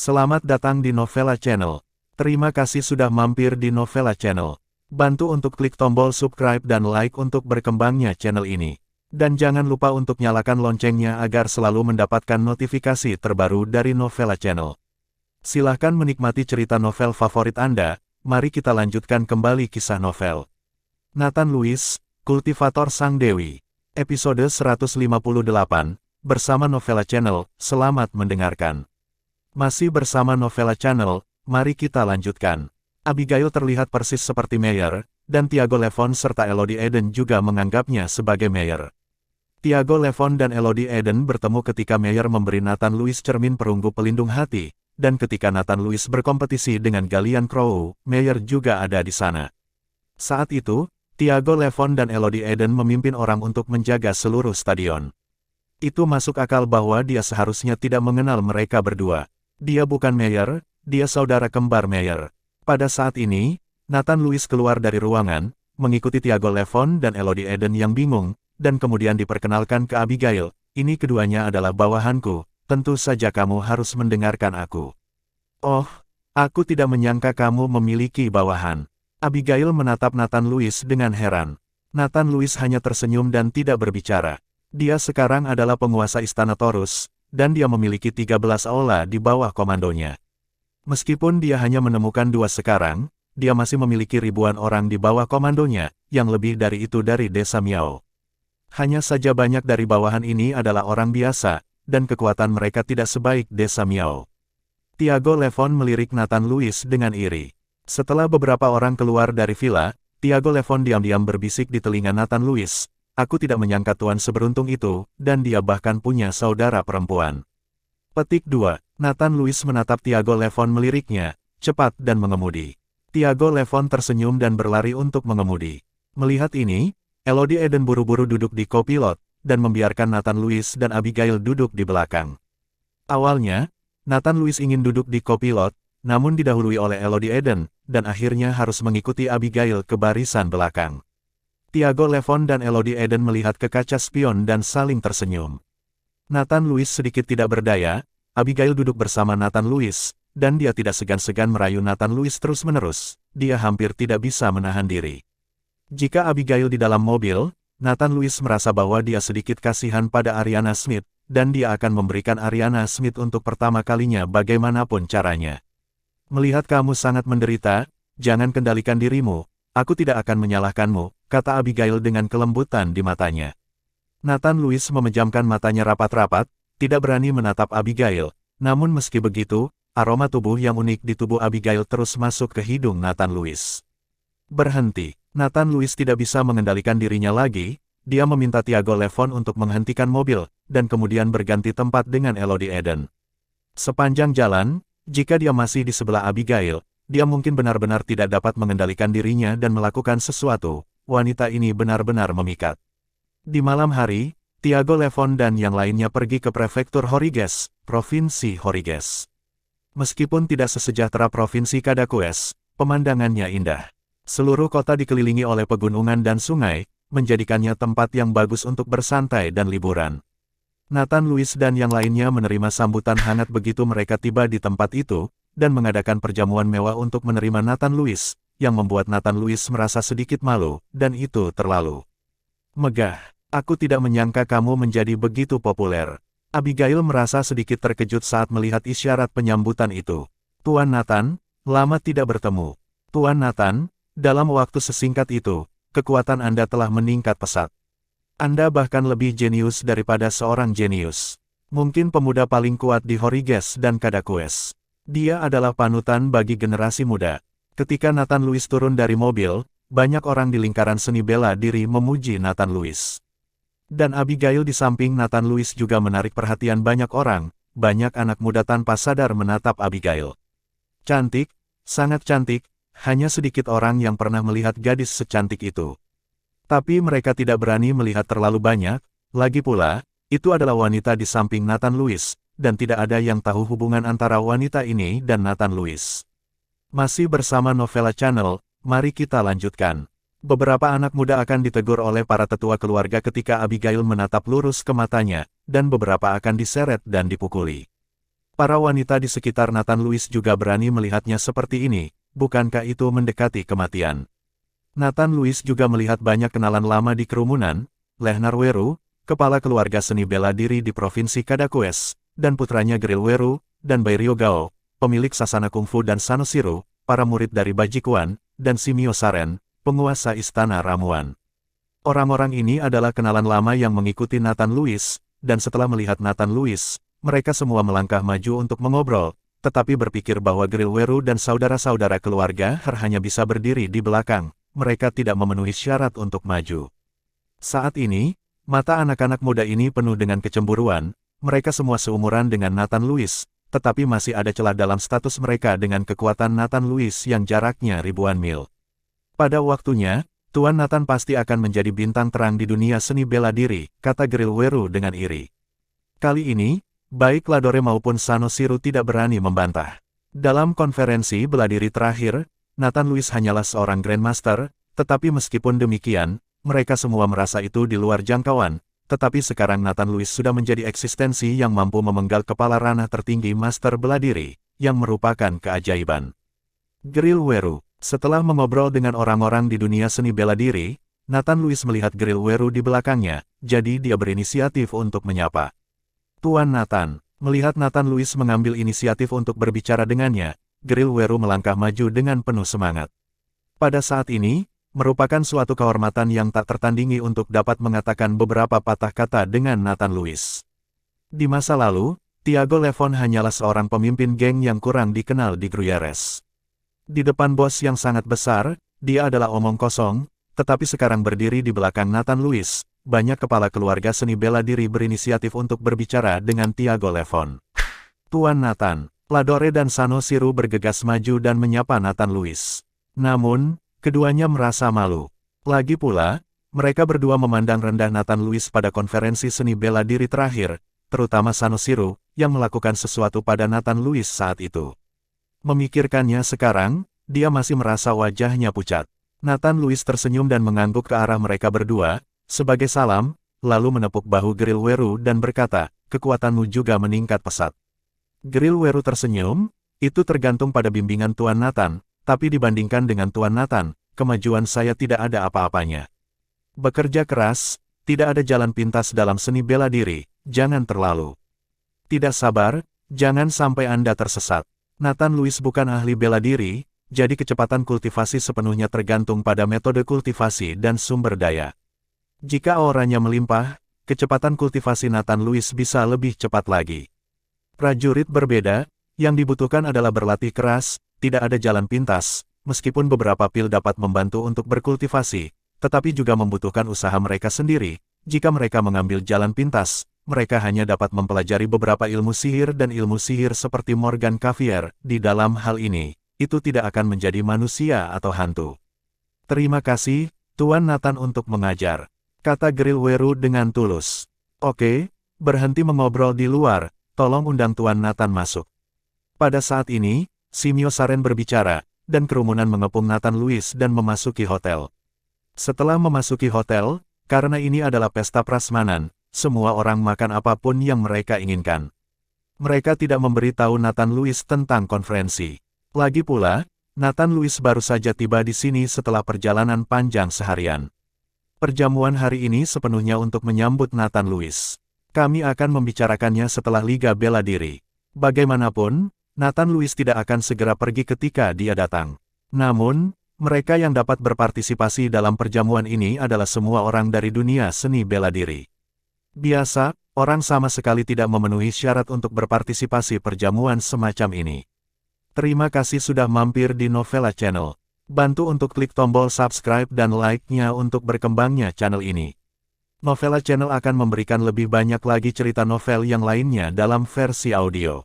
Selamat datang di Novella Channel. Terima kasih sudah mampir di Novella Channel. Bantu untuk klik tombol subscribe dan like untuk berkembangnya channel ini. Dan jangan lupa untuk nyalakan loncengnya agar selalu mendapatkan notifikasi terbaru dari Novella Channel. Silahkan menikmati cerita novel favorit Anda. Mari kita lanjutkan kembali kisah novel Nathan Lewis, Kultivator Sang Dewi. Episode 158, bersama Novella Channel. Selamat mendengarkan. Masih bersama Novella Channel, mari kita lanjutkan. Abigail terlihat persis seperti Meyer, dan Tiago Levon serta Elodie Eden juga menganggapnya sebagai Meyer. Tiago Levon dan Elodie Eden bertemu ketika Meyer memberi Nathan Lewis cermin perunggu pelindung hati, dan ketika Nathan Lewis berkompetisi dengan Galian Crow, Meyer juga ada di sana. Saat itu, Tiago Levon dan Elodie Eden memimpin orang untuk menjaga seluruh stadion. Itu masuk akal bahwa dia seharusnya tidak mengenal mereka berdua. Dia bukan Meyer, dia saudara kembar Meyer. Pada saat ini, Nathan Lewis keluar dari ruangan, mengikuti Tiago Levon dan Elodie Eden yang bingung, dan kemudian diperkenalkan ke Abigail. Ini keduanya adalah bawahanku, tentu saja kamu harus mendengarkan aku. Oh, aku tidak menyangka kamu memiliki bawahan. Abigail menatap Nathan Lewis dengan heran. Nathan Lewis hanya tersenyum dan tidak berbicara. Dia sekarang adalah penguasa Istana Taurus, dan dia memiliki 13 aula di bawah komandonya. Meskipun dia hanya menemukan 2 sekarang, dia masih memiliki ribuan orang di bawah komandonya, yang lebih dari itu dari desa Miao. Hanya saja banyak dari bawahan ini adalah orang biasa, dan kekuatan mereka tidak sebaik desa Miao. Tiago Levon melirik Nathan Lewis dengan iri. Setelah beberapa orang keluar dari villa, Tiago Levon diam-diam berbisik di telinga Nathan Lewis. Aku tidak menyangka Tuan seberuntung itu, dan dia bahkan punya saudara perempuan. Petik 2. Nathan Lewis menatap Tiago Levon meliriknya, cepat dan mengemudi. Tiago Levon tersenyum dan berlari untuk mengemudi. Melihat ini, Elodie Eden buru-buru duduk di kopilot, dan membiarkan Nathan Lewis dan Abigail duduk di belakang. Awalnya, Nathan Lewis ingin duduk di kopilot, namun didahului oleh Elodie Eden, dan akhirnya harus mengikuti Abigail ke barisan belakang. Tiago Levon dan Elodie Eden melihat ke kaca spion dan saling tersenyum. Nathan Lewis sedikit tidak berdaya, Abigail duduk bersama Nathan Lewis, dan dia tidak segan-segan merayu Nathan Lewis terus-menerus, dia hampir tidak bisa menahan diri. Jika Abigail di dalam mobil, Nathan Lewis merasa bahwa dia sedikit kasihan pada Ariana Smith, dan dia akan memberikan Ariana Smith untuk pertama kalinya bagaimanapun caranya. Melihat kamu sangat menderita, jangan kendalikan dirimu, aku tidak akan menyalahkanmu, kata Abigail dengan kelembutan di matanya. Nathan Lewis memejamkan matanya rapat-rapat, tidak berani menatap Abigail, namun meski begitu, aroma tubuh yang unik di tubuh Abigail terus masuk ke hidung Nathan Lewis. Berhenti, Nathan Lewis tidak bisa mengendalikan dirinya lagi, dia meminta Tiago Levon untuk menghentikan mobil, dan kemudian berganti tempat dengan Elodie Eden. Sepanjang jalan, jika dia masih di sebelah Abigail, dia mungkin benar-benar tidak dapat mengendalikan dirinya dan melakukan sesuatu. Wanita ini benar-benar memikat. Di malam hari, Tiago Levon dan yang lainnya pergi ke prefektur Horiges, Provinsi Horiges. Meskipun tidak sesejahtera Provinsi Kadakues, pemandangannya indah. Seluruh kota dikelilingi oleh pegunungan dan sungai, menjadikannya tempat yang bagus untuk bersantai dan liburan. Nathan Lewis dan yang lainnya menerima sambutan hangat begitu mereka tiba di tempat itu, dan mengadakan perjamuan mewah untuk menerima Nathan Lewis, yang membuat Nathan Lewis merasa sedikit malu, dan itu terlalu megah. Aku tidak menyangka kamu menjadi begitu populer. Abigail merasa sedikit terkejut saat melihat isyarat penyambutan itu. Tuan Nathan, lama tidak bertemu. Tuan Nathan, dalam waktu sesingkat itu, kekuatan Anda telah meningkat pesat. Anda bahkan lebih jenius daripada seorang jenius. Mungkin pemuda paling kuat di Horiges dan Kadakues. Dia adalah panutan bagi generasi muda. Ketika Nathan Lewis turun dari mobil, banyak orang di lingkaran seni bela diri memuji Nathan Lewis. Dan Abigail di samping Nathan Lewis juga menarik perhatian banyak orang, banyak anak muda tanpa sadar menatap Abigail. Cantik, sangat cantik, hanya sedikit orang yang pernah melihat gadis secantik itu. Tapi mereka tidak berani melihat terlalu banyak, lagi pula, itu adalah wanita di samping Nathan Lewis, dan tidak ada yang tahu hubungan antara wanita ini dan Nathan Lewis. Masih bersama Novella Channel, mari kita lanjutkan. Beberapa anak muda akan ditegur oleh para tetua keluarga ketika Abigail menatap lurus ke matanya, dan beberapa akan diseret dan dipukuli. Para wanita di sekitar Nathan Lewis juga berani melihatnya seperti ini, bukankah itu mendekati kematian? Nathan Lewis juga melihat banyak kenalan lama di kerumunan, Lehnar Weru, kepala keluarga seni bela diri di Provinsi Kadakues, dan putranya Grill Weru, dan Bairyo Gao, pemilik sasana kungfu dan Sanoshiru, para murid dari Bajikuan, dan Shimio Saren, penguasa istana ramuan. Orang-orang ini adalah kenalan lama yang mengikuti Nathan Lewis, dan setelah melihat Nathan Lewis, mereka semua melangkah maju untuk mengobrol, tetapi berpikir bahwa Grill Weru dan saudara-saudara keluarga hanya bisa berdiri di belakang, mereka tidak memenuhi syarat untuk maju. Saat ini, mata anak-anak muda ini penuh dengan kecemburuan, mereka semua seumuran dengan Nathan Lewis, tetapi masih ada celah dalam status mereka dengan kekuatan Nathan Lewis yang jaraknya ribuan mil. Pada waktunya, Tuan Nathan pasti akan menjadi bintang terang di dunia seni bela diri, kata Grill Weru dengan iri. Kali ini, baik Ladore maupun Sanoshiru tidak berani membantah. Dalam konferensi bela diri terakhir, Nathan Lewis hanyalah seorang Grandmaster, tetapi meskipun demikian, mereka semua merasa itu di luar jangkauan, tetapi sekarang Nathan Lewis sudah menjadi eksistensi yang mampu memenggal kepala ranah tertinggi Master bela diri, yang merupakan keajaiban. Grill Weru. Setelah mengobrol dengan orang-orang di dunia seni bela diri, Nathan Lewis melihat Grill Weru di belakangnya, jadi dia berinisiatif untuk menyapa. Tuan Nathan, melihat Nathan Lewis mengambil inisiatif untuk berbicara dengannya, Grill Weru melangkah maju dengan penuh semangat. Pada saat ini, merupakan suatu kehormatan yang tak tertandingi untuk dapat mengatakan beberapa patah kata dengan Nathan Lewis. Di masa lalu, Tiago Levon hanyalah seorang pemimpin geng yang kurang dikenal di Gruyères. Di depan bos yang sangat besar, dia adalah omong kosong, tetapi sekarang berdiri di belakang Nathan Lewis, banyak kepala keluarga seni bela diri berinisiatif untuk berbicara dengan Tiago Levon. Tuan Nathan, Ladore dan Sanoshiru bergegas maju dan menyapa Nathan Lewis. Namun, keduanya merasa malu. Lagi pula, mereka berdua memandang rendah Nathan Lewis pada konferensi seni bela diri terakhir, terutama Sanoshiru, yang melakukan sesuatu pada Nathan Lewis saat itu. Memikirkannya sekarang, dia masih merasa wajahnya pucat. Nathan Lewis tersenyum dan mengangguk ke arah mereka berdua, sebagai salam, lalu menepuk bahu Grill Weru dan berkata, kekuatanmu juga meningkat pesat. Grill Weru tersenyum, itu tergantung pada bimbingan Tuan Nathan, tapi dibandingkan dengan Tuan Nathan, kemajuan saya tidak ada apa-apanya. Bekerja keras, tidak ada jalan pintas dalam seni bela diri, jangan terlalu tidak sabar, jangan sampai Anda tersesat. Nathan Lewis bukan ahli bela diri, jadi kecepatan kultivasi sepenuhnya tergantung pada metode kultivasi dan sumber daya. Jika auranya melimpah, kecepatan kultivasi Nathan Lewis bisa lebih cepat lagi. Prajurit berbeda, yang dibutuhkan adalah berlatih keras, tidak ada jalan pintas, meskipun beberapa pil dapat membantu untuk berkultivasi, tetapi juga membutuhkan usaha mereka sendiri. Jika mereka mengambil jalan pintas, mereka hanya dapat mempelajari beberapa ilmu sihir dan ilmu sihir seperti Morgan Cavier. Di dalam hal ini, itu tidak akan menjadi manusia atau hantu. Terima kasih, Tuan Nathan untuk mengajar, kata Grill Weru dengan tulus. Oke, berhenti mengobrol di luar, tolong undang Tuan Nathan masuk. Pada saat ini, Shimio Saren berbicara, dan kerumunan mengepung Nathan Lewis dan memasuki hotel. Setelah memasuki hotel, karena ini adalah pesta prasmanan, semua orang makan apapun yang mereka inginkan. Mereka tidak memberitahu Nathan Lewis tentang konferensi. Lagi pula, Nathan Lewis baru saja tiba di sini setelah perjalanan panjang seharian. Perjamuan hari ini sepenuhnya untuk menyambut Nathan Lewis. Kami akan membicarakannya setelah Liga Bela Diri. Bagaimanapun, Nathan Lewis tidak akan segera pergi ketika dia datang. Namun, mereka yang dapat berpartisipasi dalam perjamuan ini adalah semua orang dari dunia seni bela diri. Biasa, orang sama sekali tidak memenuhi syarat untuk berpartisipasi perjamuan semacam ini. Terima kasih sudah mampir di Novela Channel. Bantu untuk klik tombol subscribe dan like-nya untuk berkembangnya channel ini. Novela Channel akan memberikan lebih banyak lagi cerita novel yang lainnya dalam versi audio.